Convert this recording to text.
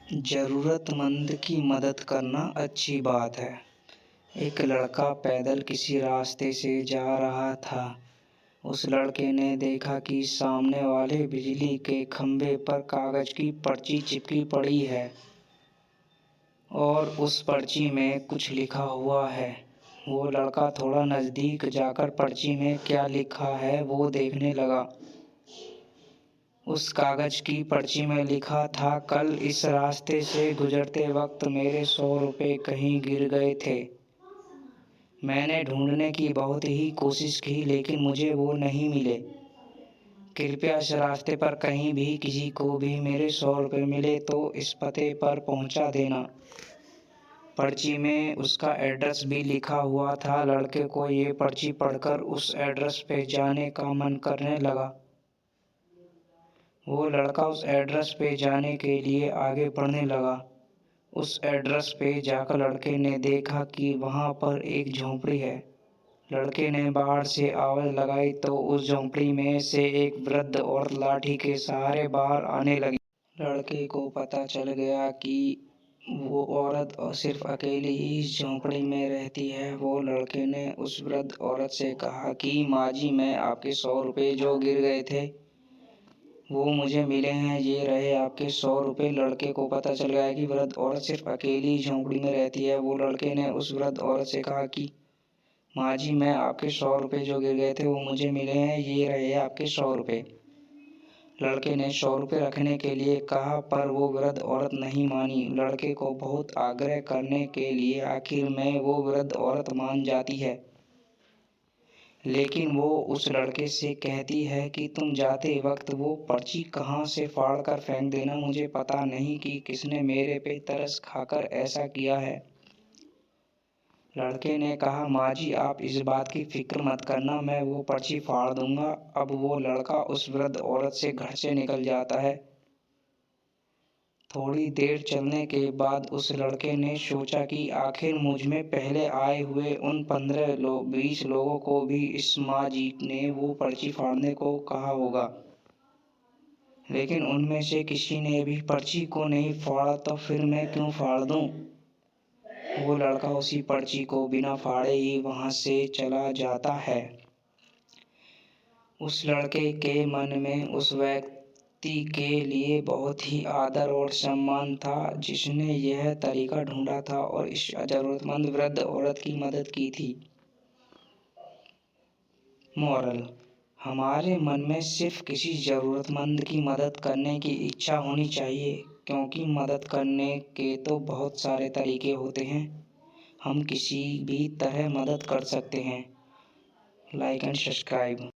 ज़रूरतमंद की मदद करना अच्छी बात है। एक लड़का पैदल किसी रास्ते से जा रहा था। उस लड़के ने देखा कि सामने वाले बिजली के खंभे पर कागज़ की पर्ची चिपकी पड़ी है और उस पर्ची में कुछ लिखा हुआ है। वो लड़का थोड़ा नज़दीक जाकर पर्ची में क्या लिखा है वो देखने लगा। उस कागज़ की पर्ची में लिखा था, कल इस रास्ते से गुजरते वक्त मेरे 100 रुपये कहीं गिर गए थे। मैंने ढूंढने की बहुत ही कोशिश की लेकिन मुझे वो नहीं मिले। कृपया इस रास्ते पर कहीं भी किसी को भी मेरे 100 रुपये मिले तो इस पते पर पहुंचा देना। पर्ची में उसका एड्रेस भी लिखा हुआ था। लड़के को ये पर्ची पढ़कर उस एड्रेस पे जाने का मन करने लगा। वो लड़का उस एड्रेस पे जाने के लिए आगे बढ़ने लगा। उस एड्रेस पे जाकर लड़के ने देखा कि वहाँ पर एक झोंपड़ी है। लड़के ने बाहर से आवाज़ लगाई तो उस झोंपड़ी में से एक वृद्ध औरत लाठी के सहारे बाहर आने लगी। लड़के को पता चल गया कि वो औरत सिर्फ अकेली ही इस झोंपड़ी में रहती है। वो लड़के ने उस वृद्ध औरत से कहा कि माँ जी, मैं आपके 100 रुपये जो गिर गए थे वो मुझे मिले हैं, ये रहे आपके 100 रुपये। लड़के को पता चल गया कि वृद्ध औरत सिर्फ अकेली झोंपड़ी में रहती है। वो लड़के ने उस वृद्ध औरत से कहा कि माँ जी, मैं आपके 100 रुपये जो गिर गए थे वो मुझे मिले हैं, ये रहे आपके 100 रुपये। लड़के ने 100 रुपये रखने के लिए कहा पर वो वृद्ध औरत नहीं मानी। लड़के को बहुत आग्रह करने के लिए आखिर में वो वृद्ध औरत मान जाती है, लेकिन वो उस लड़के से कहती है कि तुम जाते वक्त वो पर्ची कहाँ से फाड़ कर फेंक देना। मुझे पता नहीं कि किसने मेरे पे तरस खाकर ऐसा किया है। लड़के ने कहा, माँ जी, आप इस बात की फिक्र मत करना, मैं वो पर्ची फाड़ दूंगा। अब वो लड़का उस वृद्ध औरत से घर से निकल जाता है। थोड़ी देर चलने के बाद उस लड़के ने सोचा कि आखिर मुझ में पहले आए हुए उन 15-20 लोगों को भी इस माँ जी ने वो पर्ची फाड़ने को कहा होगा, लेकिन उनमें से किसी ने भी पर्ची को नहीं फाड़ा, तो फिर मैं क्यों फाड़ दूँ। वो लड़का उसी पर्ची को बिना फाड़े ही वहाँ से चला जाता है। उस लड़के के मन में उस व्यक्ति के लिए बहुत ही आदर और सम्मान था जिसने यह तरीका ढूंढा था और इस जरूरतमंद वृद्ध औरत की मदद की थी। मोरल: हमारे मन में सिर्फ किसी ज़रूरतमंद की मदद करने की इच्छा होनी चाहिए, क्योंकि मदद करने के तो बहुत सारे तरीके होते हैं। हम किसी भी तरह मदद कर सकते हैं। Like and subscribe.